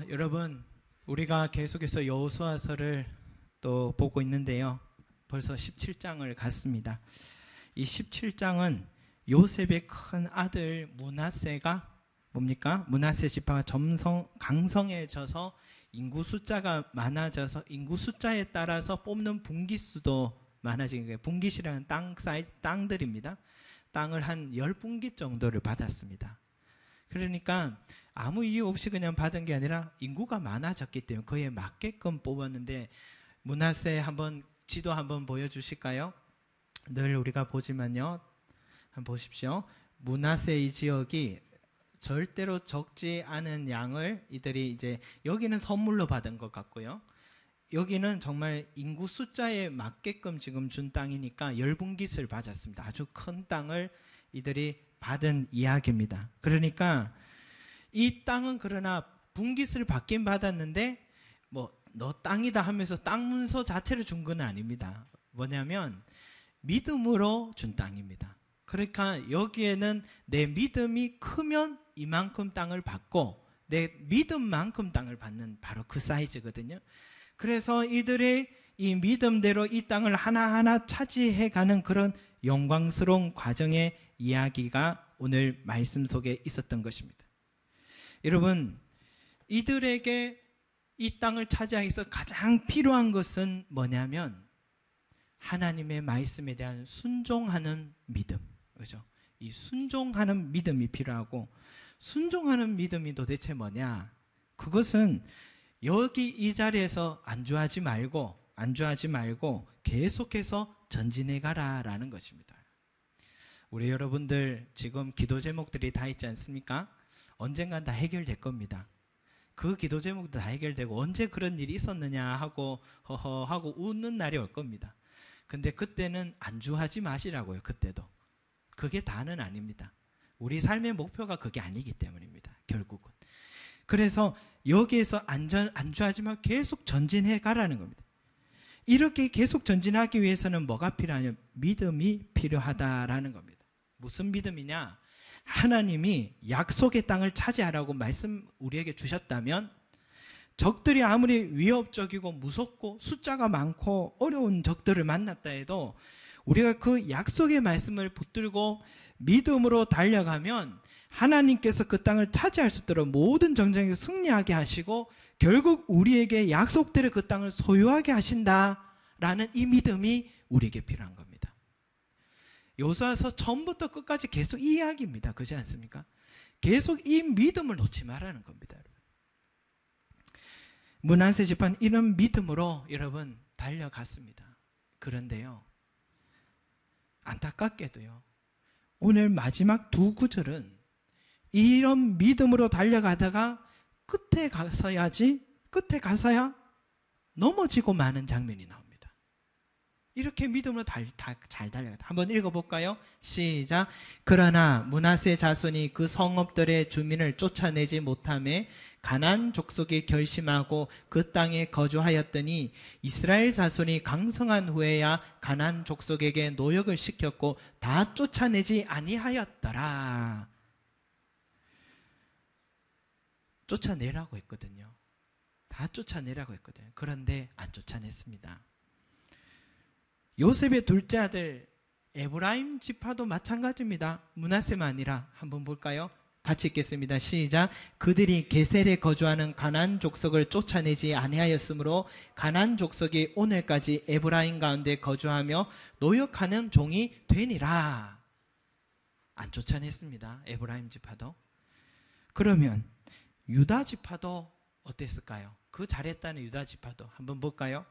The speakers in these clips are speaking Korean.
여러분, 우리가 계속해서 여호수아서를 또 보고 있는데요. 벌써 17장을 갔습니다. 이 17장은 요셉의 큰 아들 므낫세가 뭡니까? 므낫세 지파가 강성해져서 인구 숫자가 많아져서 인구 숫자에 따라서 뽑는 분기수도 많아진 거예요. 분기시라는 땅들입니다. 땅을 한 10분기 정도를 받았습니다. 그러니까 아무 이유 없이 그냥 받은 게 아니라 인구가 많아졌기 때문에 그에 맞게끔 뽑았는데, 므낫세 한번 지도 한번 보여주실까요? 늘 우리가 보지만요, 한번 보십시오. 므낫세 이 지역이 절대로 적지 않은 양을 이들이 이제 여기는 선물로 받은 것 같고요, 여기는 정말 인구 숫자에 맞게끔 지금 준 땅이니까 열분깃을 받았습니다. 아주 큰 땅을 이들이 받은 이야기입니다. 그러니까 이 땅은 그러나 분깃을 받긴 받았는데 너 땅이다 하면서 땅 문서 자체를 준 건 아닙니다. 뭐냐면 믿음으로 준 땅입니다. 그러니까 여기에는 내 믿음이 크면 이만큼 땅을 받고 내 믿음만큼 땅을 받는 바로 그 사이즈거든요. 그래서 이들의 이 믿음대로 이 땅을 하나하나 차지해가는 그런 영광스러운 과정의 이야기가 오늘 말씀 속에 있었던 것입니다. 여러분, 이들에게 이 땅을 차지하기 위해서 가장 필요한 것은 뭐냐면 하나님의 말씀에 대한 순종하는 믿음, 그렇죠? 이 순종하는 믿음이 필요하고, 순종하는 믿음이 도대체 뭐냐? 그것은 여기 이 자리에서 안주하지 말고 계속해서 전진해 가라라는 것입니다. 우리 여러분들 지금 기도 제목들이 다 있지 않습니까? 언젠간 다 해결될 겁니다. 그 기도 제목도 다 해결되고 언제 그런 일이 있었느냐 하고 허허하고 웃는 날이 올 겁니다. 근데 그때는 안주하지 마시라고요. 그때도. 그게 다는 아닙니다. 우리 삶의 목표가 그게 아니기 때문입니다. 결국은. 그래서 여기에서 안주하지 말고 계속 전진해 가라는 겁니다. 이렇게 계속 전진하기 위해서는 뭐가 필요하냐면 믿음이 필요하다라는 겁니다. 무슨 믿음이냐? 하나님이 약속의 땅을 차지하라고 말씀 우리에게 주셨다면 적들이 아무리 위협적이고 무섭고 숫자가 많고 어려운 적들을 만났다 해도 우리가 그 약속의 말씀을 붙들고 믿음으로 달려가면 하나님께서 그 땅을 차지할 수 있도록 모든 전쟁에서 승리하게 하시고 결국 우리에게 약속대로 그 땅을 소유하게 하신다라는 이 믿음이 우리에게 필요한 겁니다. 여호수아서 처음부터 끝까지 계속 이 이야기입니다. 그렇지 않습니까? 계속 이 믿음을 놓지 말라는 겁니다. 므낫세 지파는 이런 믿음으로 여러분 달려갔습니다. 그런데요, 안타깝게도요, 오늘 마지막 두 구절은 이런 믿음으로 달려가다가 끝에 가서야 넘어지고 마는 장면이 나옵니다. 이렇게 믿음으로 잘 달려가다. 한번 읽어볼까요? 시작. 그러나 므낫세 자손이 그 성읍들의 주민을 쫓아내지 못하매 가나안 족속이 결심하고 그 땅에 거주하였더니 이스라엘 자손이 강성한 후에야 가나안 족속에게 노역을 시켰고 다 쫓아내지 아니하였더라. 쫓아내라고 했거든요. 다 쫓아내라고 했거든요. 그런데 안 쫓아냈습니다. 요셉의 둘째 아들 에브라임 지파도 마찬가지입니다. 므낫세만 아니라 한번 볼까요? 같이 읽겠습니다. 시작. 그들이 게셀에 거주하는 가나안 족속을 쫓아내지 아니하였으므로 가나안 족속이 오늘까지 에브라임 가운데 거주하며 노역하는 종이 되니라. 안 쫓아냈습니다. 에브라임 지파도. 그러면 유다 지파도 어땠을까요? 그 잘했다는 유다 지파도 한번 볼까요?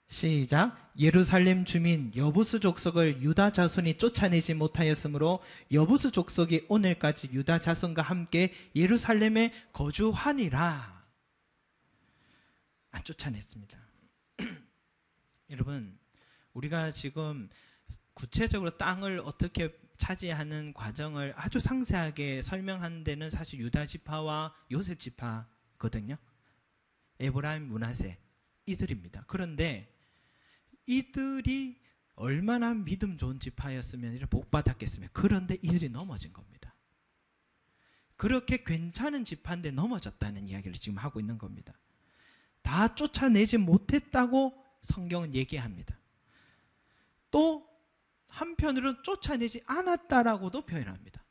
시작. 예루살렘 주민 여부스 족속을 유다 자손이 쫓아내지 못하였으므로 여부스 족속이 오늘까지 유다 자손과 함께 예루살렘에 거주하니라. 안 쫓아냈습니다. 여러분, 우리가 지금 구체적으로 땅을 어떻게 차지하는 과정을 아주 상세하게 설명한 데는 사실 유다 지파와 요셉 지파거든요. 에브라임, 므낫세 이들입니다. 그런데 이들이 얼마나 믿음 좋은 지파였으면 이렇게 복 받았겠으면. 그런데 이들이 넘어진 겁니다. 그렇게 괜찮은 집한데 넘어졌다는 이야기를 지금 하고 있는 겁니다. 다 쫓아내지 못했다고 성경은 얘기합니다. 또 한편으로는 쫓아내지 않았다라고도 표현합니다.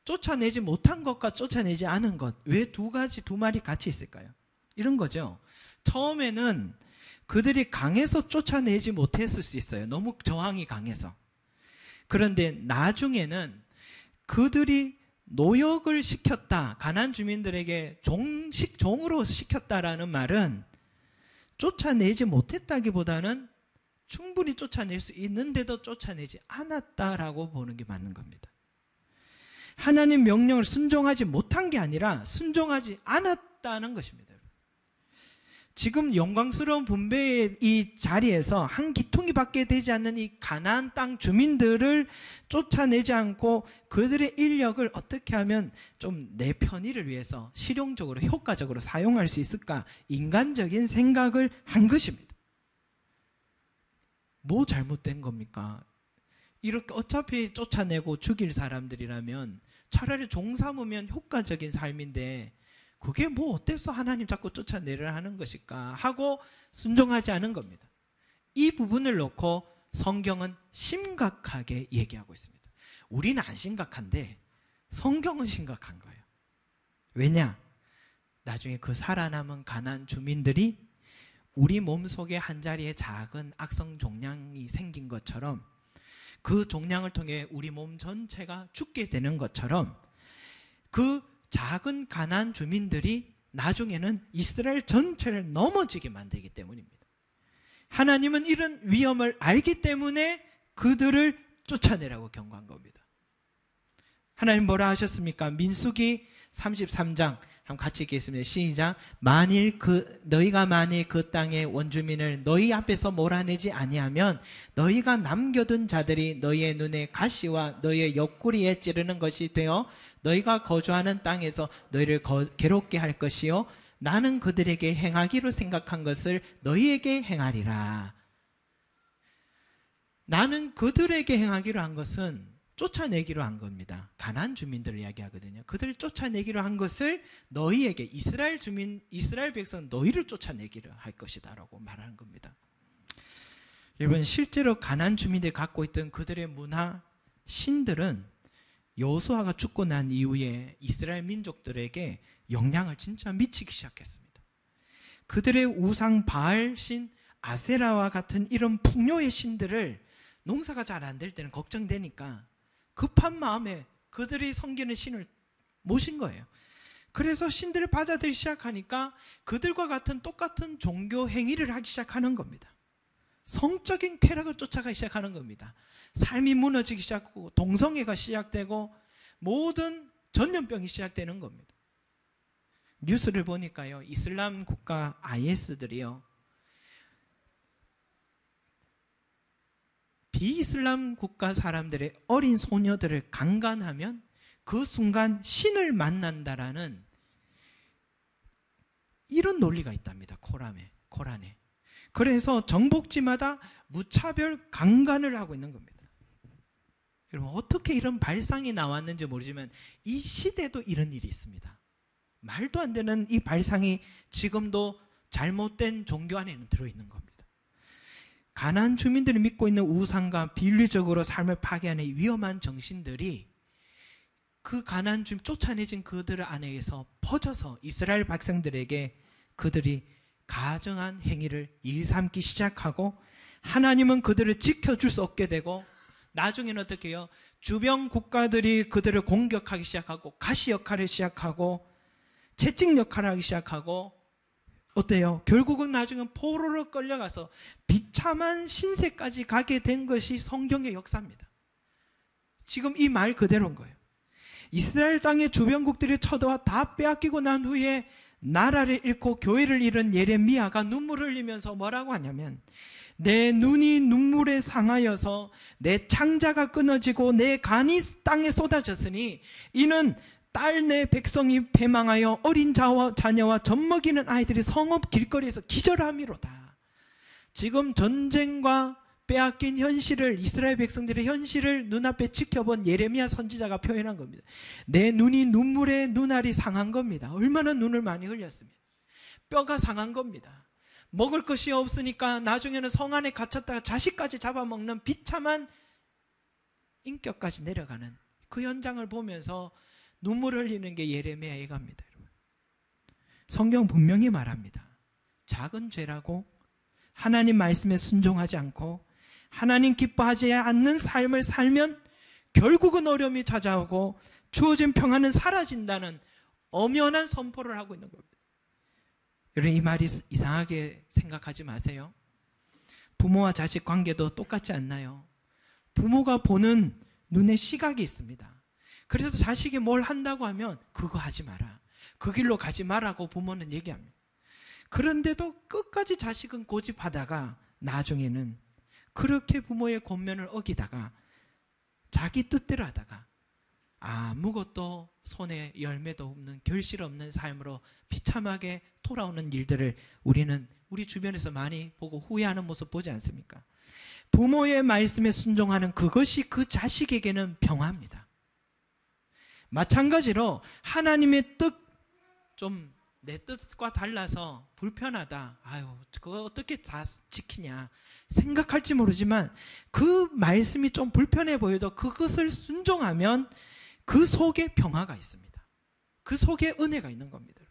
쫓아내지 못한 것과 쫓아내지 않은 것, 왜 두 말이 같이 있을까요? 이런 거죠. 처음에는 그들이 강해서 쫓아내지 못했을 수 있어요. 너무 저항이 강해서. 그런데 나중에는 그들이 노역을 시켰다, 가나안 주민들에게 종으로 시켰다라는 말은 쫓아내지 못했다기보다는 충분히 쫓아낼 수 있는데도 쫓아내지 않았다라고 보는 게 맞는 겁니다. 하나님 명령을 순종하지 못한 게 아니라 순종하지 않았다는 것입니다. 지금 영광스러운 분배의 이 자리에서 한 기퉁이밖에 되지 않는 이 가나안 땅 주민들을 쫓아내지 않고 그들의 인력을 어떻게 하면 좀 내 편의를 위해서 실용적으로 효과적으로 사용할 수 있을까, 인간적인 생각을 한 것입니다. 뭐 잘못된 겁니까? 이렇게 어차피 쫓아내고 죽일 사람들이라면 차라리 종 삼으면 효과적인 삶인데 그게 뭐 어때서 하나님 자꾸 쫓아내려 하는 것일까 하고 순종하지 않은 겁니다. 이 부분을 놓고 성경은 심각하게 얘기하고 있습니다. 우리는 안 심각한데 성경은 심각한 거예요. 왜냐? 나중에 그 살아남은 가나안 주민들이 우리 몸속에 한자리에 작은 악성 종양이 생긴 것처럼 그 종양을 통해 우리 몸 전체가 죽게 되는 것처럼 그 작은 가나안 주민들이 나중에는 이스라엘 전체를 넘어지게 만들기 때문입니다. 하나님은 이런 위험을 알기 때문에 그들을 쫓아내라고 경고한 겁니다. 하나님 뭐라 하셨습니까? 민수기 33장 한번 같이 읽겠습니다. 시작. 너희가 만일 그 땅의 원주민을 너희 앞에서 몰아내지 아니하면 너희가 남겨둔 자들이 너희의 눈에 가시와 너희의 옆구리에 찌르는 것이 되어 너희가 거주하는 땅에서 너희를 괴롭게 할 것이요 나는 그들에게 행하기로 생각한 것을 너희에게 행하리라. 나는 그들에게 행하기로 한 것은 쫓아내기로 한 겁니다. 가나안 주민들을 이야기하거든요. 그들을 쫓아내기로 한 것을 너희에게, 이스라엘 백성 너희를 쫓아내기로 할 것이다 라고 말하는 겁니다. 여러분, 실제로 가나안 주민들이 갖고 있던 그들의 문화, 신들은 여호수아가 죽고 난 이후에 이스라엘 민족들에게 영향을 진짜 미치기 시작했습니다. 그들의 우상 바알 신, 아세라와 같은 이런 풍요의 신들을 농사가 잘 안 될 때는 걱정되니까 급한 마음에 그들이 섬기는 신을 모신 거예요. 그래서 신들을 받아들이기 시작하니까 그들과 같은 똑같은 종교 행위를 하기 시작하는 겁니다. 성적인 쾌락을 쫓아가기 시작하는 겁니다. 삶이 무너지기 시작하고 동성애가 시작되고 모든 전염병이 시작되는 겁니다. 뉴스를 보니까요, 이슬람 국가 IS들이요, 비이슬람 국가 사람들의 어린 소녀들을 강간하면 그 순간 신을 만난다라는 이런 논리가 있답니다. 코란에. 그래서 정복지마다 무차별 강간을 하고 있는 겁니다. 여러분, 어떻게 이런 발상이 나왔는지 모르지만 이 시대도 이런 일이 있습니다. 말도 안 되는 이 발상이 지금도 잘못된 종교 안에는 들어있는 겁니다. 가나안 주민들이 믿고 있는 우상과 비윤리적으로 삶을 파괴하는 위험한 정신들이 그 가나안 주민, 쫓아내진 그들 안에서 퍼져서 이스라엘 백성들에게 그들이 가증한 행위를 일삼기 시작하고 하나님은 그들을 지켜줄 수 없게 되고 나중에는 어떻게 해요? 주변 국가들이 그들을 공격하기 시작하고 가시 역할을 시작하고 채찍 역할을 하기 시작하고 어때요? 결국은 나중에 포로로 끌려가서 비참한 신세까지 가게 된 것이 성경의 역사입니다. 지금 이 말 그대로인 거예요. 이스라엘 땅의 주변국들이 쳐들어와 다 빼앗기고 난 후에 나라를 잃고 교회를 잃은 예레미야가 눈물을 흘리면서 뭐라고 하냐면 내 눈이 눈물에 상하여서 내 창자가 끊어지고 내 간이 땅에 쏟아졌으니 이는 딸 내 백성이 패망하여 어린 자녀와 젖먹이는 아이들이 성읍 길거리에서 기절함이로다. 지금 전쟁과 빼앗긴 현실을, 이스라엘 백성들의 현실을 눈앞에 지켜본 예레미야 선지자가 표현한 겁니다. 내 눈이 눈물의 눈알이 상한 겁니다. 얼마나 눈을 많이 흘렸습니다. 뼈가 상한 겁니다. 먹을 것이 없으니까 나중에는 성 안에 갇혔다가 자식까지 잡아먹는 비참한 인격까지 내려가는 그 현장을 보면서 눈물 흘리는 게 예레미야 애가입니다. 성경 분명히 말합니다. 작은 죄라고 하나님 말씀에 순종하지 않고 하나님 기뻐하지 않는 삶을 살면 결국은 어려움이 찾아오고 주어진 평안은 사라진다는 엄연한 선포를 하고 있는 겁니다. 여러분, 이 말이 이상하게 생각하지 마세요. 부모와 자식 관계도 똑같지 않나요? 부모가 보는 눈에 시각이 있습니다. 그래서 자식이 뭘 한다고 하면 그거 하지 마라, 그 길로 가지 마라고 부모는 얘기합니다. 그런데도 끝까지 자식은 고집하다가 나중에는 그렇게 부모의 권면을 어기다가 자기 뜻대로 하다가 아무것도 손에 열매도 없는 결실 없는 삶으로 비참하게 돌아오는 일들을 우리는 우리 주변에서 많이 보고 후회하는 모습 보지 않습니까? 부모의 말씀에 순종하는 그것이 그 자식에게는 평화입니다. 마찬가지로 하나님의 뜻, 좀 내 뜻과 달라서 불편하다, 아유 그거 어떻게 다 지키냐 생각할지 모르지만 그 말씀이 좀 불편해 보여도 그것을 순종하면 그 속에 평화가 있습니다. 그 속에 은혜가 있는 겁니다.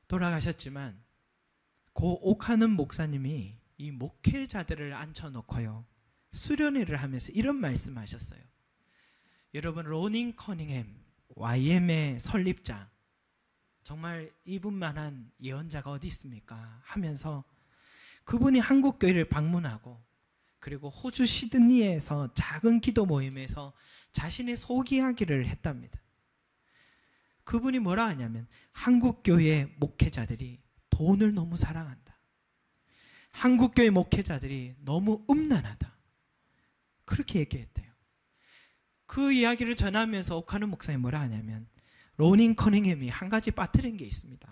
돌아가셨지만 고 옥하는 목사님이 이 목회자들을 앉혀놓고요 수련회를 하면서 이런 말씀하셨어요. 여러분, 로닝 커닝햄 YM의 설립자, 정말 이분만한 예언자가 어디 있습니까? 하면서 그분이 한국 교회를 방문하고 그리고 호주 시드니에서 작은 기도 모임에서 자신의 속 이야기를 했답니다. 그분이 뭐라 하냐면 한국 교회 목회자들이 돈을 너무 사랑한다, 한국 교회 목회자들이 너무 음란하다, 그렇게 얘기했대요. 그 이야기를 전하면서 옥하는 목사님이 뭐라 하냐면 로닝 커닝햄이 한 가지 빠뜨린 게 있습니다.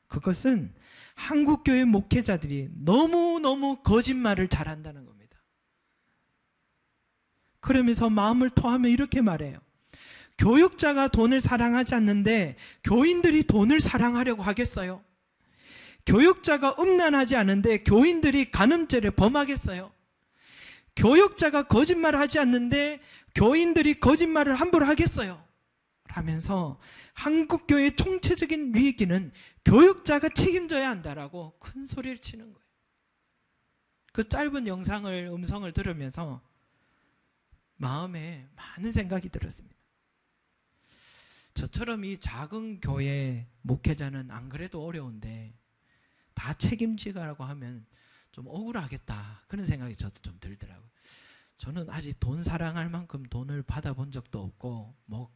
그것은 한국교회 목회자들이 너무너무 거짓말을 잘한다는 겁니다. 그러면서 마음을 토하며 이렇게 말해요. 교육자가 돈을 사랑하지 않는데 교인들이 돈을 사랑하려고 하겠어요? 교육자가 음란하지 않은데 교인들이 간음죄를 범하겠어요? 교육자가 거짓말을 하지 않는데 교인들이 거짓말을 함부로 하겠어요? 라면서 한국교회의 총체적인 위기는 교육자가 책임져야 한다라고 큰 소리를 치는 거예요. 그 짧은 음성을 들으면서 마음에 많은 생각이 들었습니다. 저처럼 이 작은 교회 목회자는 안 그래도 어려운데 다 책임지라고 하면 좀 억울하겠다, 그런 생각이 저도 좀 들더라고요. 저는 아직 돈 사랑할 만큼 돈을 받아본 적도 없고 뭐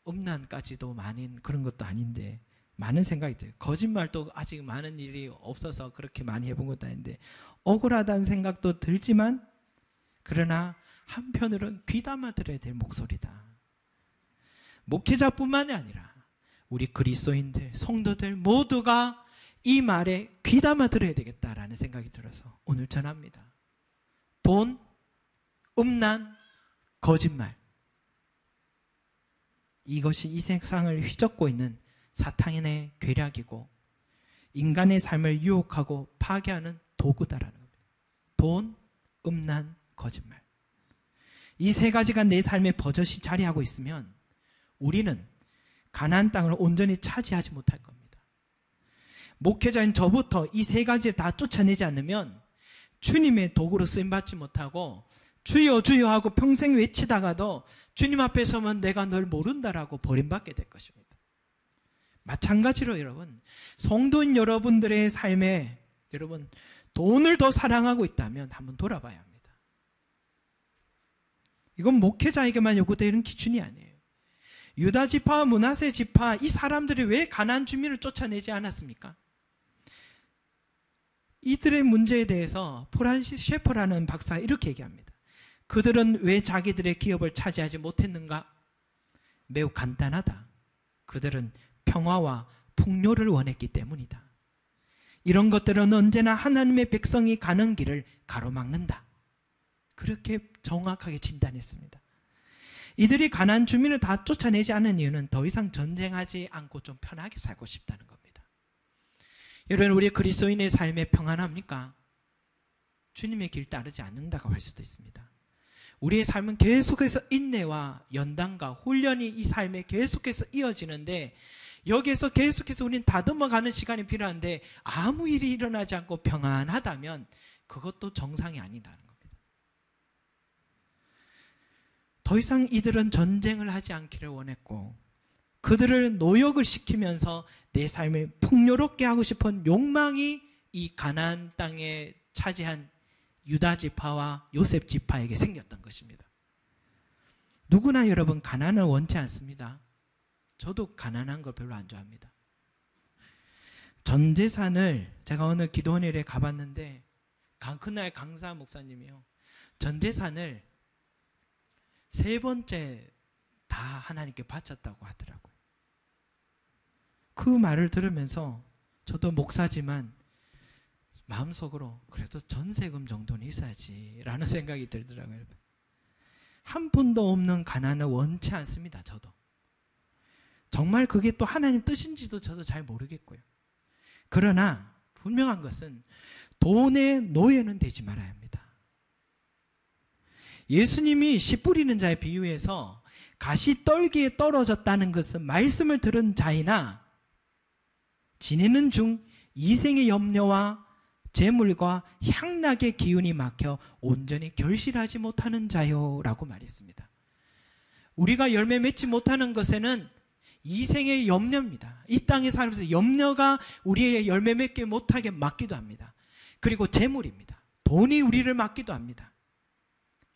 음란까지도 많은 그런 것도 아닌데 많은 생각이 들어요. 거짓말도 아직 많은 일이 없어서 그렇게 많이 해본 것도 아닌데 억울하다는 생각도 들지만 그러나 한편으로는 귀담아 들어야 될 목소리다. 목회자뿐만이 아니라 우리 그리스도인들, 성도들 모두가 이 말에 귀담아 들어야 되겠다라는 생각이 들어서 오늘 전합니다. 돈, 음란, 거짓말, 이것이 이 세상을 휘젓고 있는 사탄의 괴략이고 인간의 삶을 유혹하고 파괴하는 도구다라는 겁니다. 돈, 음란, 거짓말, 이 세 가지가 내 삶에 버젓이 자리하고 있으면 우리는 가나안 땅을 온전히 차지하지 못할 겁니다. 목회자인 저부터 이 세 가지를 다 쫓아내지 않으면 주님의 도구로 쓰임받지 못하고 주여 주여 하고 평생 외치다가도 주님 앞에 서면 내가 널 모른다라고 버림받게 될 것입니다. 마찬가지로 여러분, 성도인 여러분들의 삶에 여러분 돈을 더 사랑하고 있다면 한번 돌아봐야 합니다. 이건 목회자에게만 요구되는 기준이 아니에요. 유다 지파와 므낫세 지파, 이 사람들이 왜 가나안 주민을 쫓아내지 않았습니까? 이들의 문제에 대해서 프란시스 셰퍼라는 박사가 이렇게 얘기합니다. 그들은 왜 자기들의 기업을 차지하지 못했는가? 매우 간단하다. 그들은 평화와 풍요를 원했기 때문이다. 이런 것들은 언제나 하나님의 백성이 가는 길을 가로막는다. 그렇게 정확하게 진단했습니다. 이들이 가나안 주민을 다 쫓아내지 않은 이유는 더 이상 전쟁하지 않고 좀 편하게 살고 싶다는 겁니다. 여러분, 우리 그리스도인의 삶에 평안합니까? 주님의 길 따르지 않는다고 할 수도 있습니다. 우리의 삶은 계속해서 인내와 연단과 훈련이 이 삶에 계속해서 이어지는데, 여기에서 계속해서 우리는 다듬어가는 시간이 필요한데 아무 일이 일어나지 않고 평안하다면 그것도 정상이 아니라는 겁니다. 더 이상 이들은 전쟁을 하지 않기를 원했고, 그들을 노역을 시키면서 내 삶을 풍요롭게 하고 싶은 욕망이 이 가나안 땅에 차지한 유다 지파와 요셉 지파에게 생겼던 것입니다. 누구나 여러분 가난을 원치 않습니다. 저도 가난한 걸 별로 안 좋아합니다. 전 재산을, 제가 어느 기도원일에 가봤는데 그날 강사 목사님이요, 전 재산을 3번째 다 하나님께 바쳤다고 하더라고요. 그 말을 들으면서 저도 목사지만 마음속으로 그래도 전세금 정도는 있어야지 라는 생각이 들더라고요. 한 푼도 없는 가난을 원치 않습니다. 저도 정말 그게 또 하나님 뜻인지도 저도 잘 모르겠고요. 그러나 분명한 것은 돈의 노예는 되지 말아야 합니다. 예수님이 씨 뿌리는 자의 비유에서 가시 떨기에 떨어졌다는 것은 말씀을 들은 자이나 지내는 중 이생의 염려와 재물과 향락의 기운이 막혀 온전히 결실하지 못하는 자요 라고 말했습니다. 우리가 열매 맺지 못하는 것에는 이생의 염려입니다. 이 땅에 살면서 염려가 우리의 열매 맺지 못하게 막기도 합니다. 그리고 재물입니다. 돈이 우리를 막기도 합니다.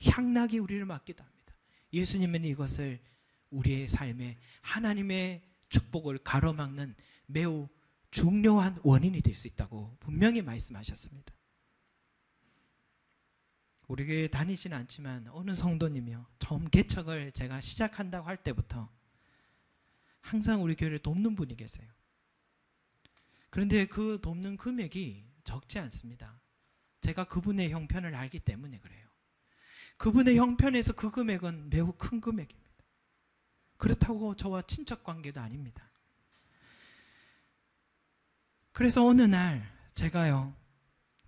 향락이 우리를 막기도 합니다. 예수님은 이것을 우리의 삶에 하나님의 축복을 가로막는 매우 중요한 원인이 될 수 있다고 분명히 말씀하셨습니다. 우리 교회에 다니지는 않지만 어느 성도님이요, 처음 개척을 제가 시작한다고 할 때부터 항상 우리 교회를 돕는 분이 계세요. 그런데 그 돕는 금액이 적지 않습니다. 제가 그분의 형편을 알기 때문에 그래요. 그분의 형편에서 그 금액은 매우 큰 금액입니다. 그렇다고 저와 친척 관계도 아닙니다. 그래서 어느 날 제가요,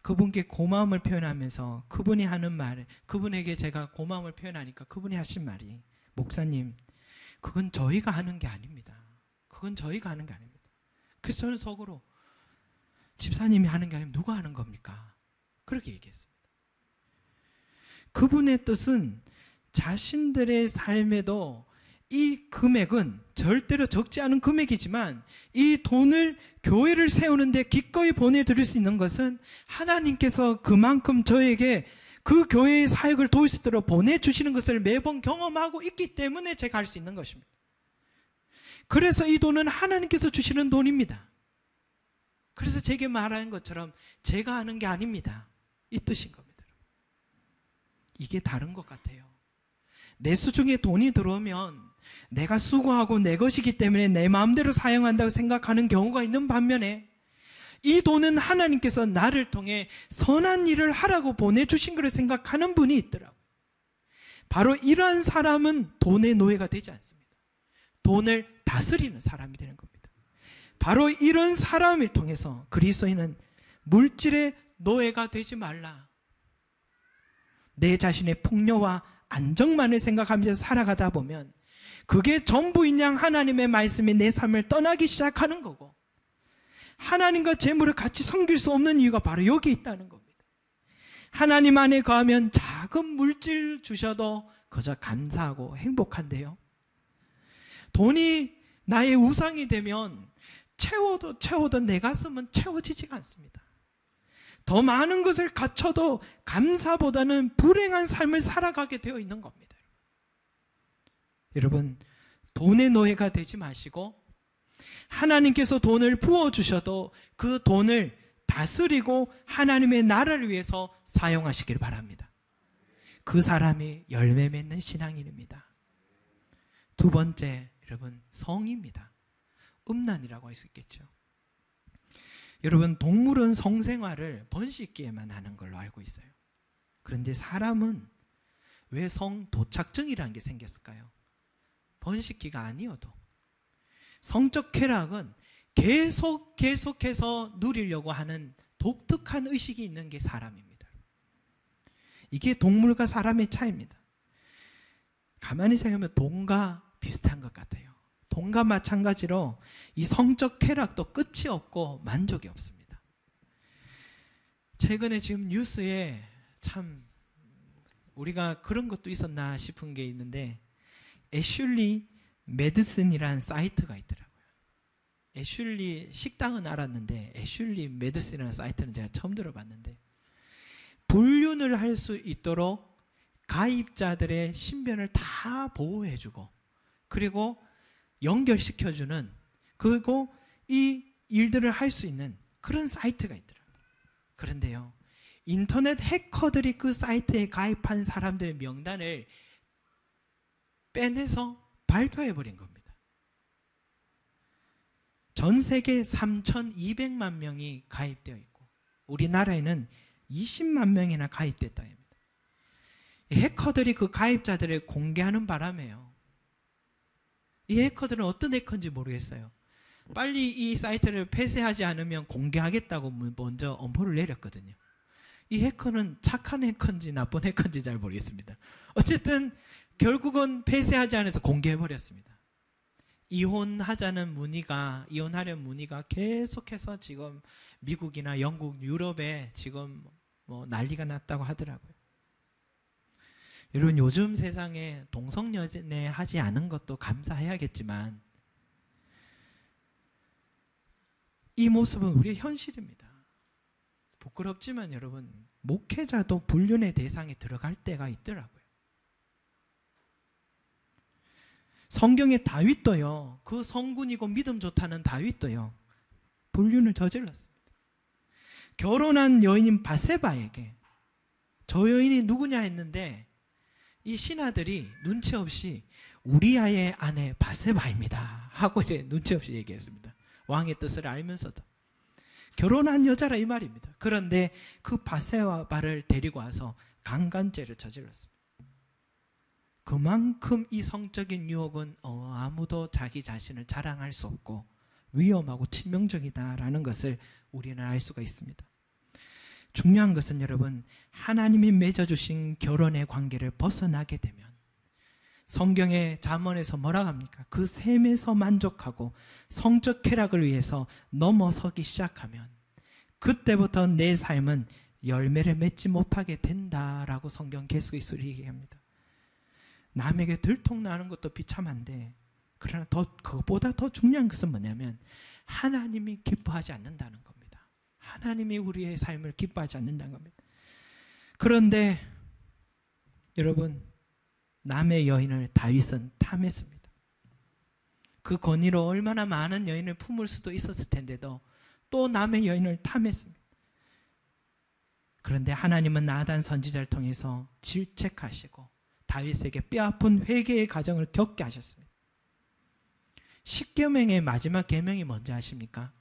그분께 고마움을 표현하면서 그분이 하는 말, 그분에게 제가 고마움을 표현하니까 그분이 하신 말이, 목사님, 그건 저희가 하는 게 아닙니다. 그건 저희가 하는 게 아닙니다. 그래서 저는 속으로, 집사님이 하는 게 아니면 누가 하는 겁니까? 그렇게 얘기했습니다. 그분의 뜻은 자신들의 삶에도 이 금액은 절대로 적지 않은 금액이지만 이 돈을 교회를 세우는데 기꺼이 보내드릴 수 있는 것은 하나님께서 그만큼 저에게 그 교회의 사역을 도울 수 있도록 보내주시는 것을 매번 경험하고 있기 때문에 제가 할 수 있는 것입니다. 그래서 이 돈은 하나님께서 주시는 돈입니다. 그래서 제게 말하는 것처럼 제가 하는 게 아닙니다. 이 뜻인 겁니다. 이게 다른 것 같아요. 내 수중에 돈이 들어오면 내가 수고하고 내 것이기 때문에 내 마음대로 사용한다고 생각하는 경우가 있는 반면에, 이 돈은 하나님께서 나를 통해 선한 일을 하라고 보내주신 것을 생각하는 분이 있더라고요. 바로 이러한 사람은 돈의 노예가 되지 않습니다. 돈을 다스리는 사람이 되는 겁니다. 바로 이런 사람을 통해서 그리스도인은 물질의 노예가 되지 말라, 내 자신의 풍요와 안정만을 생각하면서 살아가다 보면 그게 전부인 양 하나님의 말씀이 내 삶을 떠나기 시작하는 거고, 하나님과 재물을 같이 섬길 수 없는 이유가 바로 여기 있다는 겁니다. 하나님 안에 거하면 작은 물질 주셔도 그저 감사하고 행복한데요, 돈이 나의 우상이 되면 채워도 내 가슴은 채워지지가 않습니다. 더 많은 것을 갖춰도 감사보다는 불행한 삶을 살아가게 되어 있는 겁니다. 여러분, 돈의 노예가 되지 마시고 하나님께서 돈을 부어주셔도 그 돈을 다스리고 하나님의 나라를 위해서 사용하시길 바랍니다. 그 사람이 열매 맺는 신앙인입니다. 두 번째, 여러분, 성입니다. 음란이라고 할 수 있겠죠. 여러분, 동물은 성생활을 번식기에만 하는 걸로 알고 있어요. 그런데 사람은 왜 성도착증이라는 게 생겼을까요? 번식기가 아니어도. 성적 쾌락은 계속해서 누리려고 하는 독특한 의식이 있는 게 사람입니다. 이게 동물과 사람의 차이입니다. 가만히 생각하면 돈과 비슷한 것 같아요. 돈과 마찬가지로 이 성적 쾌락도 끝이 없고 만족이 없습니다. 최근에 지금 뉴스에 참 우리가 그런 것도 있었나 싶은 게 있는데, 애슐리 메디슨이라는 사이트가 있더라고요. 애슐리 식당은 알았는데 애슐리 메디슨이라는 사이트는 제가 처음 들어봤는데, 불륜을 할 수 있도록 가입자들의 신변을 다 보호해주고, 그리고 연결시켜주는, 그리고 이 일들을 할 수 있는 그런 사이트가 있더라고요. 그런데요, 인터넷 해커들이 그 사이트에 가입한 사람들의 명단을 빼내서 발표해버린 겁니다. 전 세계 3,200만 명이 가입되어 있고 우리나라에는 20만 명이나 가입됐다 합니다. 해커들이 그 가입자들을 공개하는 바람에요, 이 해커들은 어떤 해커인지 모르겠어요. 빨리 이 사이트를 폐쇄하지 않으면 공개하겠다고 먼저 엄포를 내렸거든요. 이 해커는 착한 해커인지 나쁜 해커인지 잘 모르겠습니다. 어쨌든 결국은 폐쇄하지 않아서 공개해버렸습니다. 이혼하려는 문의가 계속해서 지금 미국이나 영국, 유럽에 지금 뭐 난리가 났다고 하더라고요. 여러분, 요즘 세상에 동성연애 하지 않은 것도 감사해야겠지만 이 모습은 우리의 현실입니다. 부끄럽지만 여러분, 목회자도 불륜의 대상에 들어갈 때가 있더라고요. 성경의 다윗도요, 그 성군이고 믿음 좋다는 다윗도요, 불륜을 저질렀습니다. 결혼한 여인인 바세바에게 저 여인이 누구냐 했는데, 이 신하들이 눈치 없이 우리아의 아내 바세바입니다 하고 이래 눈치 없이 얘기했습니다. 왕의 뜻을 알면서도. 결혼한 여자라 이 말입니다. 그런데 그 바세바를 데리고 와서 강간죄를 저질렀습니다. 그만큼 이 성적인 유혹은 아무도 자기 자신을 자랑할 수 없고 위험하고 치명적이다라는 것을 우리는 알 수가 있습니다. 중요한 것은 여러분, 하나님이 맺어주신 결혼의 관계를 벗어나게 되면, 성경의 잠언에서 뭐라고 합니까? 그 셈에서 만족하고 성적 쾌락을 위해서 넘어서기 시작하면 그때부터 내 삶은 열매를 맺지 못하게 된다라고 성경 계속해서 얘기합니다. 남에게 들통나는 것도 비참한데, 그러나 그것보다 더 중요한 것은 뭐냐면 하나님이 기뻐하지 않는다는 겁니다. 하나님이 우리의 삶을 기뻐하지 않는다는 겁니다. 그런데 여러분, 남의 여인을 다윗은 탐했습니다. 그 권위로 얼마나 많은 여인을 품을 수도 있었을 텐데도 또 남의 여인을 탐했습니다. 그런데 하나님은 나단 선지자를 통해서 질책하시고 다윗에게 뼈아픈 회개의 과정을 겪게 하셨습니다. 십계명의 마지막 계명이 뭔지 아십니까?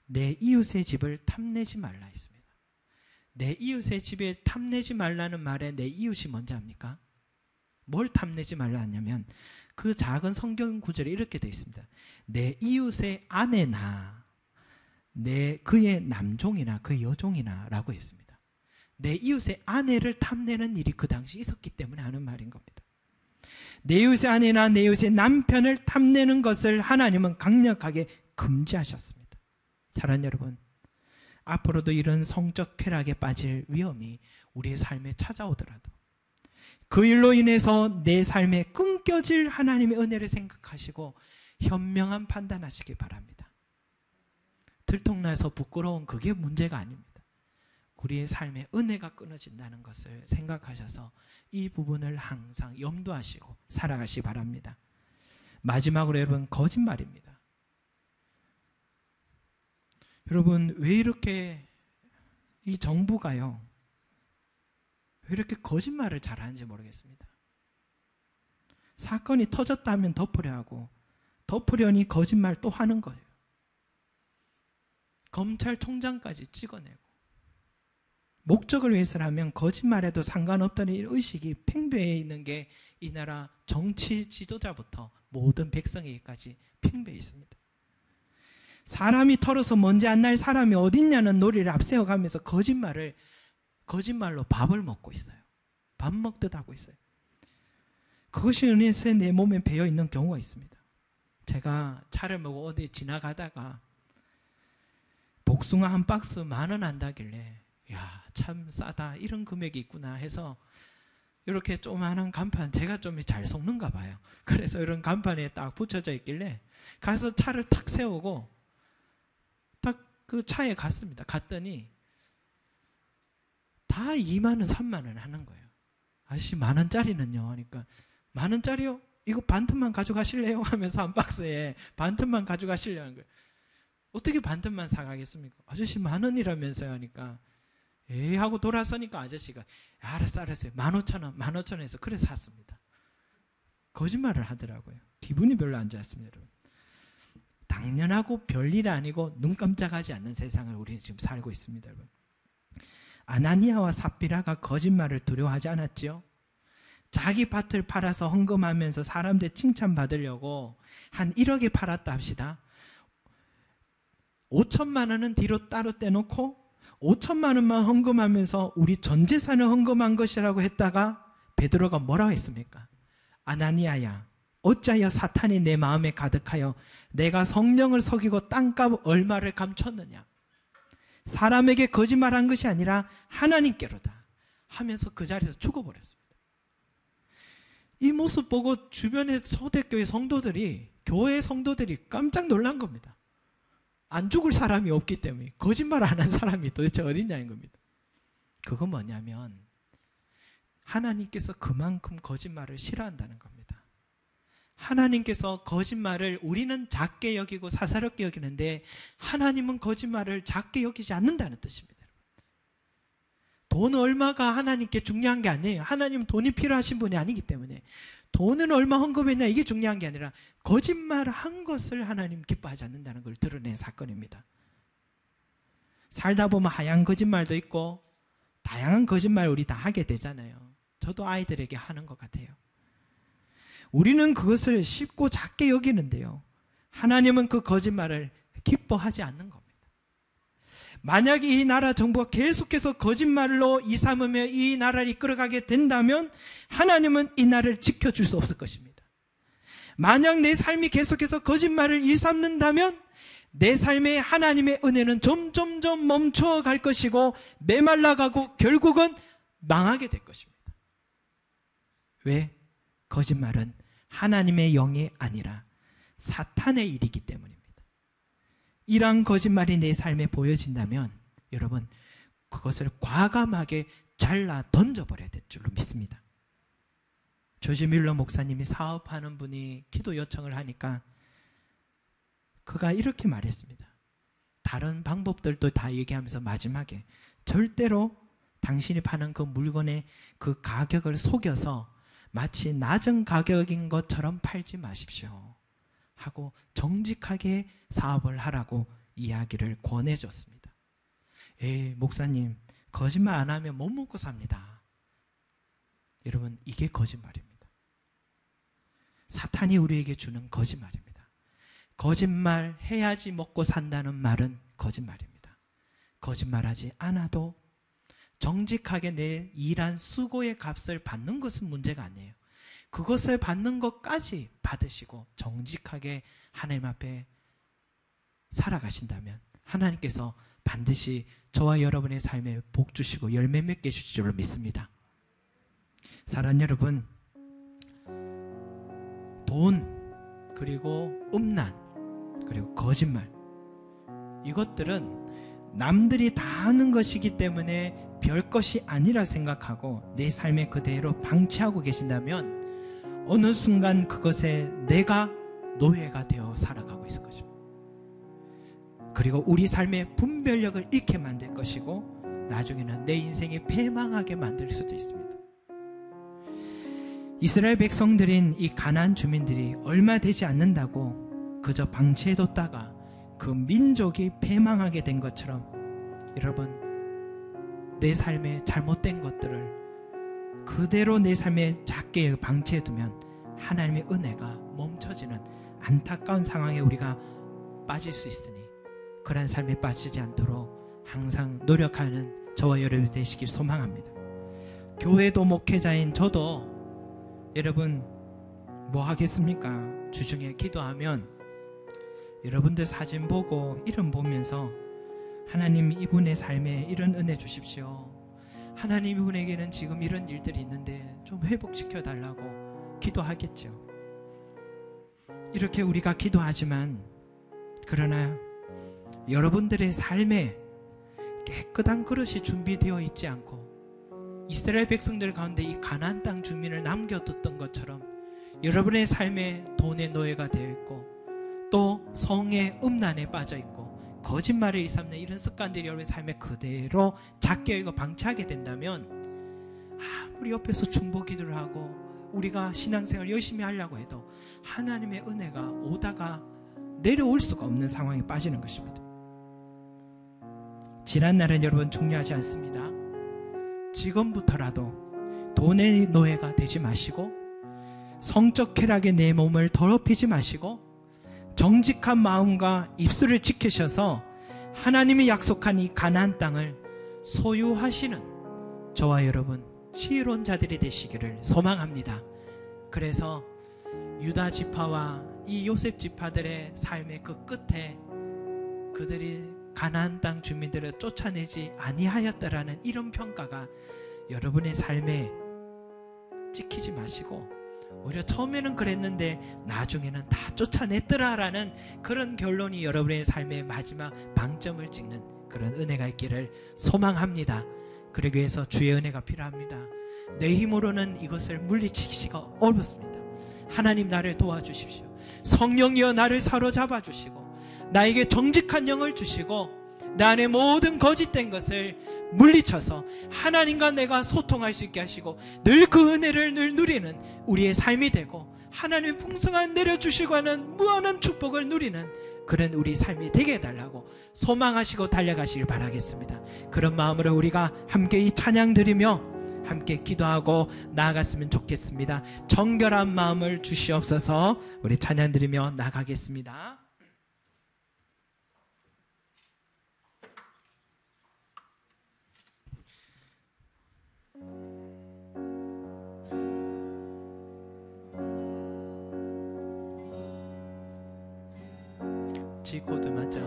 내 이웃의 집을 탐내지 말라 했습니다. 내 이웃의 집에 탐내지 말라는 말에 내 이웃이 뭔지 압니까? 뭘 탐내지 말라 하냐면, 그 작은 성경 구절에 이렇게 되어 있습니다. 내 이웃의 아내나 그의 남종이나 그의 여종이나 라고 했습니다. 내 이웃의 아내를 탐내는 일이 그 당시 있었기 때문에 하는 말인 겁니다. 내 이웃의 아내나 내 이웃의 남편을 탐내는 것을 하나님은 강력하게 금지하셨습니다. 사랑하는 여러분, 앞으로도 이런 성적 쾌락에 빠질 위험이 우리의 삶에 찾아오더라도 그 일로 인해서 내 삶에 끊겨질 하나님의 은혜를 생각하시고 현명한 판단하시기 바랍니다. 들통나서 부끄러운 그게 문제가 아닙니다. 우리의 삶에 은혜가 끊어진다는 것을 생각하셔서 이 부분을 항상 염두하시고 살아가시기 바랍니다. 마지막으로 여러분, 거짓말입니다. 여러분, 왜 이렇게 이 정부가요, 왜 이렇게 거짓말을 잘하는지 모르겠습니다. 사건이 터졌다면 덮으려 하고 덮으려니 거짓말 또 하는 거예요. 검찰총장까지 찍어내고 목적을 위해서라면 거짓말해도 상관없다는 이 의식이 팽배해 있는 게 이 나라 정치 지도자부터 모든 백성에게까지 팽배해 있습니다. 사람이 털어서 먼지 안 날 사람이 어딨냐는 논리를 앞세워가면서 거짓말로 밥을 먹고 있어요. 밥 먹듯 하고 있어요. 그것이 어느새 내 몸에 배어 있는 경우가 있습니다. 제가 차를 몰고 어디 지나가다가 복숭아 한 박스 10,000원 한다길래 야, 참 싸다, 이런 금액이 있구나 해서 이렇게 조그마한 간판, 제가 좀 잘 속는가 봐요. 그래서 이런 간판에 딱 붙여져 있길래 가서 차를 탁 세우고 딱 그 차에 갔습니다. 갔더니 다 20,000원, 30,000원 하는 거예요. 아저씨 10,000원짜리는요? 하니까 10,000원짜리요? 이거 반틈만 가져가실래요? 하면서 한 박스에 반틈만 가져가실려는 거예요. 어떻게 반틈만 사가겠습니까? 아저씨 10,000원이라면서요? 하니까 에이 하고 돌아서니까 아저씨가 알았어요. 15,000원, 15,000원에서 그래 샀습니다. 거짓말을 하더라고요. 기분이 별로 안 좋았습니다. 여러분. 당연하고 별일 아니고 눈 깜짝하지 않는 세상을 우리는 지금 살고 있습니다. 여러분. 아나니아와 삽비라가 거짓말을 두려워하지 않았지요? 자기 밭을 팔아서 헌금하면서 사람들 칭찬받으려고 한 1억에 팔았다 합시다. 5천만 원은 뒤로 따로 떼놓고 5천만 원만 헌금하면서 우리 전 재산을 헌금한 것이라고 했다가 베드로가 뭐라고 했습니까? 아나니아야, 어찌하여 사탄이 내 마음에 가득하여 내가 성령을 속이고 땅값 얼마를 감췄느냐? 사람에게 거짓말한 것이 아니라 하나님께로다 하면서 그 자리에서 죽어버렸습니다. 이 모습 보고 주변의 초대교회 성도들이, 교회 성도들이 깜짝 놀란 겁니다. 안 죽을 사람이 없기 때문에 거짓말 안 한 사람이 도대체 어딨냐는 겁니다. 그건 뭐냐면 하나님께서 그만큼 거짓말을 싫어한다는 겁니다. 하나님께서 거짓말을 우리는 작게 여기고 사사롭게 여기는데 하나님은 거짓말을 작게 여기지 않는다는 뜻입니다. 돈 얼마가 하나님께 중요한 게 아니에요. 하나님은 돈이 필요하신 분이 아니기 때문에 돈은 얼마 헌금했냐 이게 중요한 게 아니라 거짓말한 것을 하나님 기뻐하지 않는다는 걸 드러낸 사건입니다. 살다 보면 하얀 거짓말도 있고 다양한 거짓말 우리 다 하게 되잖아요. 저도 아이들에게 하는 것 같아요. 우리는 그것을 쉽고 작게 여기는데요. 하나님은 그 거짓말을 기뻐하지 않는 겁니다. 만약에 이 나라 정부가 계속해서 거짓말로 일삼으며 이 나라를 이끌어가게 된다면 하나님은 이 나라를 지켜줄 수 없을 것입니다. 만약 내 삶이 계속해서 거짓말을 일삼는다면 내 삶에 하나님의 은혜는 점점점 멈춰갈 것이고 메말라가고 결국은 망하게 될 것입니다. 왜? 거짓말은 하나님의 영이 아니라 사탄의 일이기 때문입니다. 이러한 거짓말이 내 삶에 보여진다면 여러분 그것을 과감하게 잘라 던져버려야 될 줄로 믿습니다. 조지 밀러 목사님이 사업하는 분이 기도 요청을 하니까 그가 이렇게 말했습니다. 다른 방법들도 다 얘기하면서 마지막에 절대로 당신이 파는 그 물건의 그 가격을 속여서 마치 낮은 가격인 것처럼 팔지 마십시오 하고 정직하게 사업을 하라고 이야기를 권해줬습니다. 목사님 거짓말 안 하면 못 먹고 삽니다. 여러분 이게 거짓말입니다. 사탄이 우리에게 주는 거짓말입니다. 거짓말 해야지 먹고 산다는 말은 거짓말입니다. 거짓말하지 않아도 정직하게 내 일한 수고의 값을 받는 것은 문제가 아니에요. 그것을 받는 것까지 받으시고 정직하게 하나님 앞에 살아가신다면 하나님께서 반드시 저와 여러분의 삶에 복 주시고 열매 맺게 주실 줄로 믿습니다. 사랑하는 여러분, 돈 그리고 음란 그리고 거짓말 이것들은 남들이 다 하는 것이기 때문에 별것이 아니라 생각하고 내 삶에 그대로 방치하고 계신다면 어느 순간 그것에 내가 노예가 되어 살아가고 있을 것입니다. 그리고 우리 삶의 분별력을 잃게 만들 것이고 나중에는 내 인생이 패망하게 만들 수도 있습니다. 이스라엘 백성들인 이 가나안 주민들이 얼마 되지 않는다고 그저 방치해뒀다가 그 민족이 패망하게 된 것처럼 여러분, 내 삶에 잘못된 것들을 그대로 내 삶에 작게 방치해두면 하나님의 은혜가 멈춰지는 안타까운 상황에 우리가 빠질 수 있으니 그런 삶에 빠지지 않도록 항상 노력하는 저와 여러분이 되시길 소망합니다. 교회도 목회자인 저도 여러분 뭐 하겠습니까? 주중에 기도하면 여러분들 사진 보고 이름 보면서 하나님 이분의 삶에 이런 은혜 주십시오. 하나님 이분에게는 지금 이런 일들이 있는데 좀 회복시켜 달라고 기도하겠죠. 이렇게 우리가 기도하지만 그러나 여러분들의 삶에 깨끗한 그릇이 준비되어 있지 않고 이스라엘 백성들 가운데 이 가나안 땅 주민을 남겨뒀던 것처럼 여러분의 삶에 돈의 노예가 되어 있고 또 성의 음란에 빠져 있고 거짓말을 일삼는 이런 습관들이 여러분의 삶에 그대로 작게 방치하게 된다면 아무리 옆에서 중보 기도를 하고 우리가 신앙생활 열심히 하려고 해도 하나님의 은혜가 오다가 내려올 수가 없는 상황에 빠지는 것입니다. 지난날은 여러분 중요하지 않습니다. 지금부터라도 돈의 노예가 되지 마시고 성적 쾌락에 내 몸을 더럽히지 마시고 정직한 마음과 입술을 지키셔서 하나님이 약속한 이 가나안 땅을 소유하시는 저와 여러분 지혜로운 자들이 되시기를 소망합니다. 그래서 유다 지파와 이 요셉 지파들의 삶의 그 끝에 그들이 가나안 땅 주민들을 쫓아내지 아니하였다라는 이런 평가가 여러분의 삶에 찍히지 마시고 오히려 처음에는 그랬는데 나중에는 다 쫓아냈더라라는 그런 결론이 여러분의 삶의 마지막 방점을 찍는 그런 은혜가 있기를 소망합니다. 그러기 위해서 주의 은혜가 필요합니다. 내 힘으로는 이것을 물리치기가 어렵습니다. 하나님 나를 도와주십시오. 성령이여 나를 사로잡아 주시고 나에게 정직한 영을 주시고 내 안에 모든 거짓된 것을 물리쳐서 하나님과 내가 소통할 수 있게 하시고 늘 그 은혜를 늘 누리는 우리의 삶이 되고 하나님의 풍성한 내려주시고 하는 무한한 축복을 누리는 그런 우리 삶이 되게 해달라고 소망하시고 달려가시길 바라겠습니다. 그런 마음으로 우리가 함께 이 찬양 드리며 함께 기도하고 나아갔으면 좋겠습니다. 정결한 마음을 주시옵소서. 우리 찬양 드리며 나가겠습니다. G 코드 맞죠?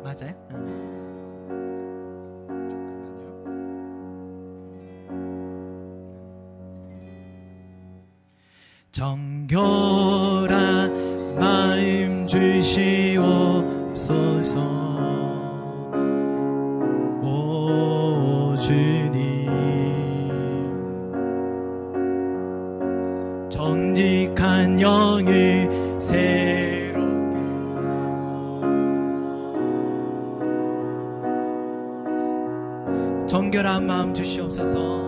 맞아요? 정결한 마음 주시옵소서. 오 주님, 정직한 영을 정결한 마음 주시옵소서.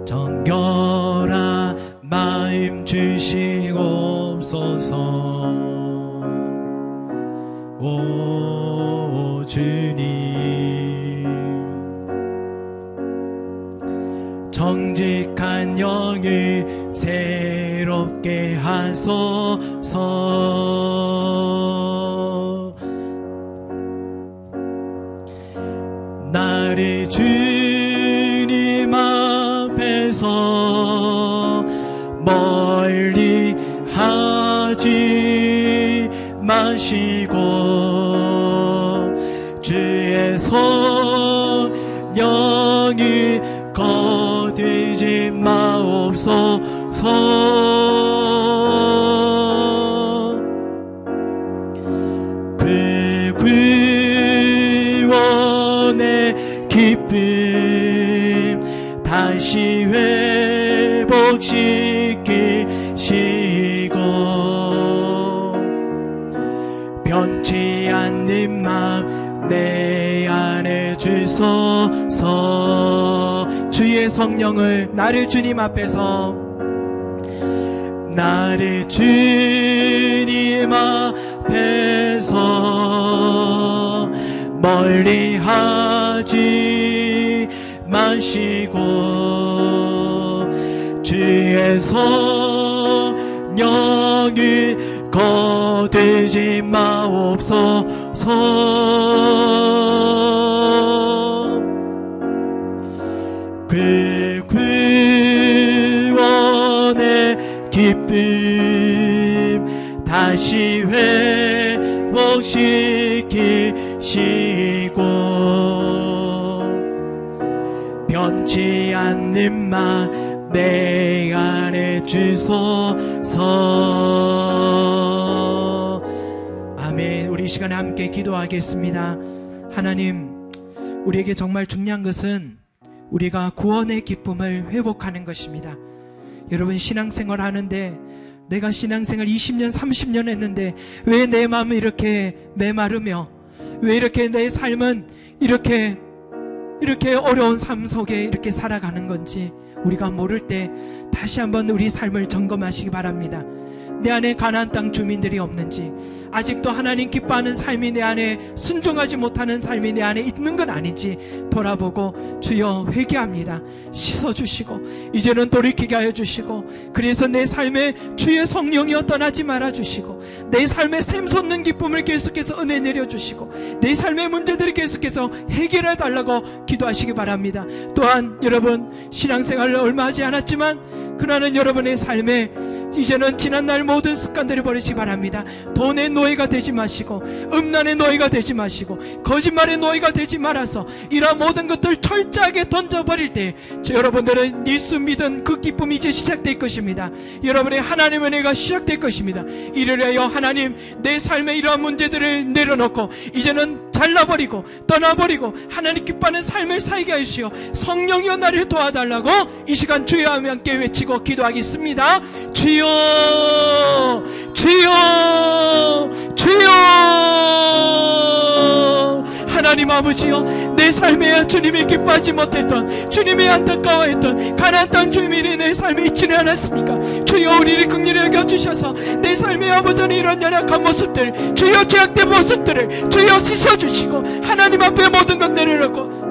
정결한 마음 주시옵소서. 오 주님, 정직한 영을 새롭게 하소서. 나를 주님 앞에서 멀리 하지 마시고 주의 성령을 거두지 마옵소서. 기쁨 다시 회복시키시고 변치 않는 마음 내 안에 주소서. 주의 성령을 나를 주님 앞에서 나를 주님 앞에서 멀리하지 마시고 주의 성령을 거두지 마옵소서. 그 구원의 기쁨 다시 회복시키시고 변치 않는 마 내 안에 주소서. 아멘. 우리 이 시간에 함께 기도하겠습니다. 하나님, 우리에게 정말 중요한 것은 우리가 구원의 기쁨을 회복하는 것입니다. 여러분, 신앙생활 하는데 내가 신앙생활 20년 30년 했는데 왜 내 마음이 이렇게 메마르며 왜 이렇게 내 삶은 이렇게 어려운 삶 속에 이렇게 살아가는 건지 우리가 모를 때 다시 한번 우리 삶을 점검하시기 바랍니다. 내 안에 가나안 땅 주민들이 없는지, 아직도 하나님 기뻐하는 삶이 내 안에, 순종하지 못하는 삶이 내 안에 있는 건 아닌지 돌아보고 주여 회개합니다. 씻어주시고 이제는 돌이키게 하여 주시고, 그래서 내 삶에 주의 성령이여 떠나지 말아주시고 내 삶에 샘솟는 기쁨을 계속해서 은혜 내려주시고 내 삶의 문제들을 계속해서 해결해 달라고 기도하시기 바랍니다. 또한 여러분, 신앙생활을 얼마 하지 않았지만 그러나 여러분의 삶에 이제는 지난날 모든 습관들을 버리시기 바랍니다. 돈의 노예가 되지 마시고 음란의 노예가 되지 마시고 거짓말의 노예가 되지 말아서 이러한 모든 것들 철저하게 던져버릴 때 여러분들은 예수 믿은 그 기쁨이 이제 시작될 것입니다. 여러분의 하나님의 은혜가 시작될 것입니다. 이를 위하여 하나님, 내 삶의 이러한 문제들을 내려놓고 이제는 잘라버리고 떠나버리고 하나님 기뻐하는 삶을 살게 하시오. 성령이여 나를 도와달라고 이 시간 주여 하며 함께 외치고 기도하겠습니다. 주여, 주여, 주여. 하나님 아버지여, 내 삶에 주님이 기뻐하지 못했던, 주님이 안타까워했던 가나안 땅 주민이 내 삶에 있지는 않았습니까? 주여, 우리를 긍휼히 여겨주셔서 내 삶의 아버지는 이런 연약한 모습들, 주여 죄악된 모습들을 주여 씻어주시고 하나님 앞에 모든 것 내려놓고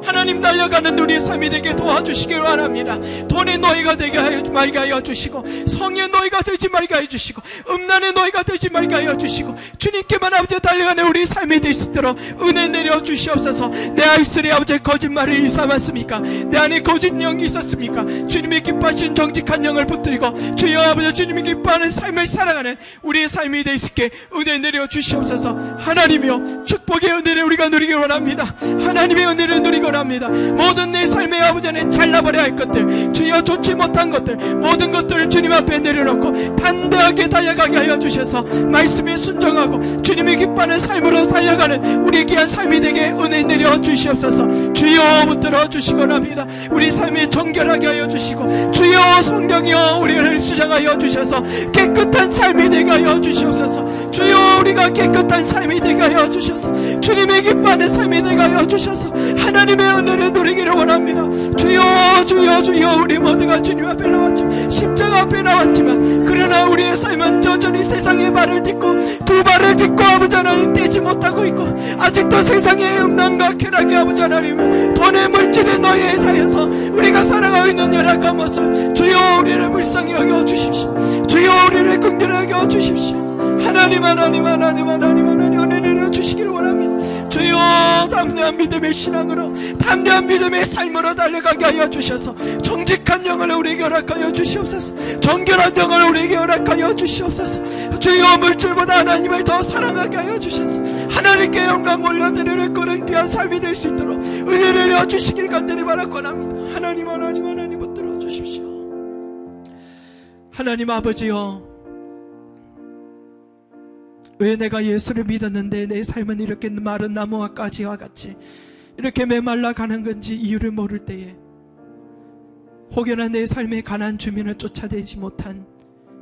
하나님 달려가는 우리의 삶이 되게 도와주시길 원합니다. 돈의 노예가 되게 말게 하여 주시고 성의 노예가 되지 말게 하여 주시고 음란의 노예가 되지 말게 하여 주시고 주님께만 아버지 달려가는 우리 삶이 될 수 있도록 은혜 내려 주시옵소서. 내 알쓰리 아버지 거짓말을 일삼았습니까? 내 안에 거짓 영이 있었습니까? 주님이 기뻐하신 정직한 영을 붙들고 주여 아버지 주님이 기뻐하는 삶을 살아가는 우리의 삶이 될 수 있게 은혜 내려 주시옵소서. 하나님이여, 축복의 은혜를 우리가 누리길 원합니다. 하나님의 은혜를 누리고 합니다. 모든 내 삶의 아버지 안에 잘라버려야 할 것들, 주여 좋지 못한 것들, 모든 것들을 주님 앞에 내려놓고 담대하게 달려가게 하여 주셔서 말씀에 순종하고 주님이 기뻐하는 삶으로 달려가는 우리 귀한 삶이 되게 은혜 내려 주시옵소서. 주여 붙들어 주시곤 합니다. 우리 삶이 정결하게 하여 주시고 주여 성령이여 우리를 수장하여 주셔서 깨끗한 삶이 되게 하여 주시옵소서. 주여 우리가 깨끗한 삶이 되게 하여 주셔서 주님의 기뻐하는 삶이 되게 하여 주셔서 하나님의 은혜를 누리기를 원합니다. 주여, 주여, 주여. 우리 모두가 주님 앞에 나왔지만, 십자가 앞에 나왔지만 그러나 우리의 삶은 여전히 세상의 발을 딛고 두 발을 딛고 아버지 하나님 떼지 못하고 있고 아직도 세상의 음란과 쾌락의 아버지 하나님 돈의 물질의 노예에 사여서 우리가 살아가고 있는 열악한 모습, 주여 우리를 불쌍히 여겨주십시오. 주여 우리를 긍휼히 여겨주십시오. 하나님, 하나님, 하나님, 하나님, 하나님 은혜 내려주시기를 원합니다. 주여, 담대한 믿음의 신앙으로, 담대한 믿음의 삶으로 달려가게 하여 주셔서 정직한 영을 우리에게 허락하여 주시옵소서. 정결한 영을 우리에게 허락하여 주시옵소서. 주여, 물질보다 하나님을 더 사랑하게 하여 주셔서 하나님께 영광 올려드리는 그런 귀한 삶이 될 수 있도록 은혜 내려주시길 간절히 바라옵나이다. 하나님, 하나님, 하나님 붙들어 주십시오. 하나님 아버지여, 왜 내가 예수를 믿었는데 내 삶은 이렇게 마른 나무와 가지와 같이 이렇게 메말라 가는 건지 이유를 모를 때에 혹여나 내 삶의 가난한 주민을 쫓아내지 못한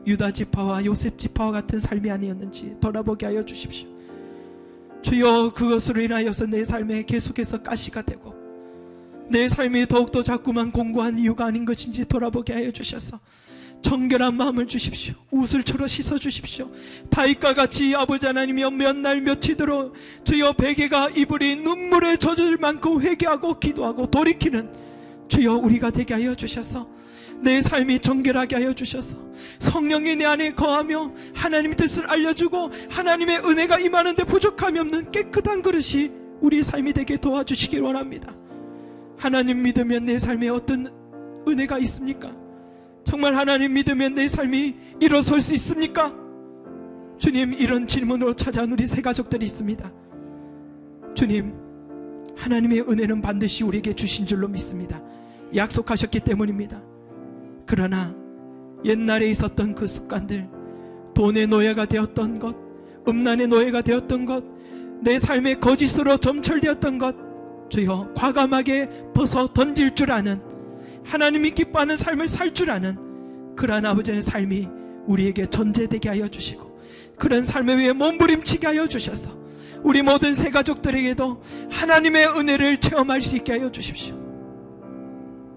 유다 지파와 요셉 지파와 같은 삶이 아니었는지 돌아보게 하여 주십시오. 주여, 그것으로 인하여서 내 삶에 계속해서 가시가 되고 내 삶이 더욱더 자꾸만 공고한 이유가 아닌 것인지 돌아보게 하여 주셔서 정결한 마음을 주십시오. 우슬초로 씻어주십시오. 다윗과 같이 아버지 하나님이여 몇 날 며칠도록 주여 베개가 이불이 눈물에 젖을 만큼 회개하고 기도하고 돌이키는 주여 우리가 되게 하여 주셔서 내 삶이 정결하게 하여 주셔서 성령이 내 안에 거하며 하나님의 뜻을 알려주고 하나님의 은혜가 임하는데 부족함이 없는 깨끗한 그릇이 우리 삶이 되게 도와주시길 원합니다. 하나님 믿으면 내 삶에 어떤 은혜가 있습니까? 정말 하나님 믿으면 내 삶이 일어설 수 있습니까? 주님, 이런 질문으로 찾아온 우리 새 가족들이 있습니다. 주님, 하나님의 은혜는 반드시 우리에게 주신 줄로 믿습니다. 약속하셨기 때문입니다. 그러나 옛날에 있었던 그 습관들, 돈의 노예가 되었던 것, 음란의 노예가 되었던 것, 내 삶의 거짓으로 점철되었던 것, 주여 과감하게 벗어 던질 줄 아는, 하나님이 기뻐하는 삶을 살 줄 아는 그러한 아버지의 삶이 우리에게 존재되게 하여 주시고, 그런 삶에 위해 몸부림치게 하여 주셔서 우리 모든 새 가족들에게도 하나님의 은혜를 체험할 수 있게 하여 주십시오.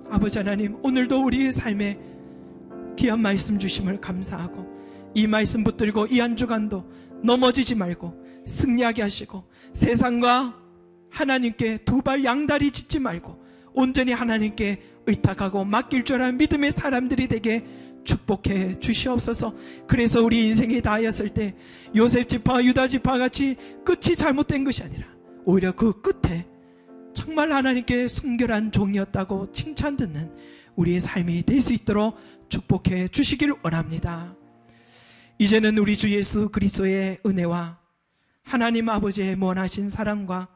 아버지 하나님, 오늘도 우리의 삶에 귀한 말씀 주심을 감사하고, 이 말씀 붙들고 이 한 주간도 넘어지지 말고 승리하게 하시고, 세상과 하나님께 두 발 양다리 짚지 말고 온전히 하나님께 의탁하고 맡길 줄 아는 믿음의 사람들이 되게 축복해 주시옵소서. 그래서 우리 인생이 다하였을 때 요셉 지파와 유다 지파와 같이 끝이 잘못된 것이 아니라 오히려 그 끝에 정말 하나님께 순결한 종이었다고 칭찬 듣는 우리의 삶이 될 수 있도록 축복해 주시길 원합니다. 이제는 우리 주 예수 그리스도의 은혜와 하나님 아버지의 무한하신 사랑과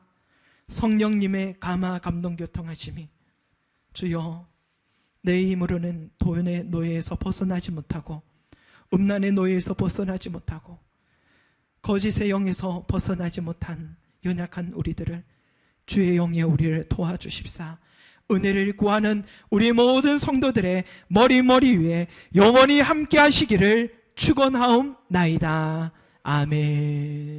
성령님의 감화 감동 교통하심이 주여 내 힘으로는 돈의 노예에서 벗어나지 못하고 음란의 노예에서 벗어나지 못하고 거짓의 영에서 벗어나지 못한 연약한 우리들을 주의 영이 우리를 도와주십사 은혜를 구하는 우리 모든 성도들의 머리 위에 영원히 함께 하시기를 축원하옵나이다. 아멘.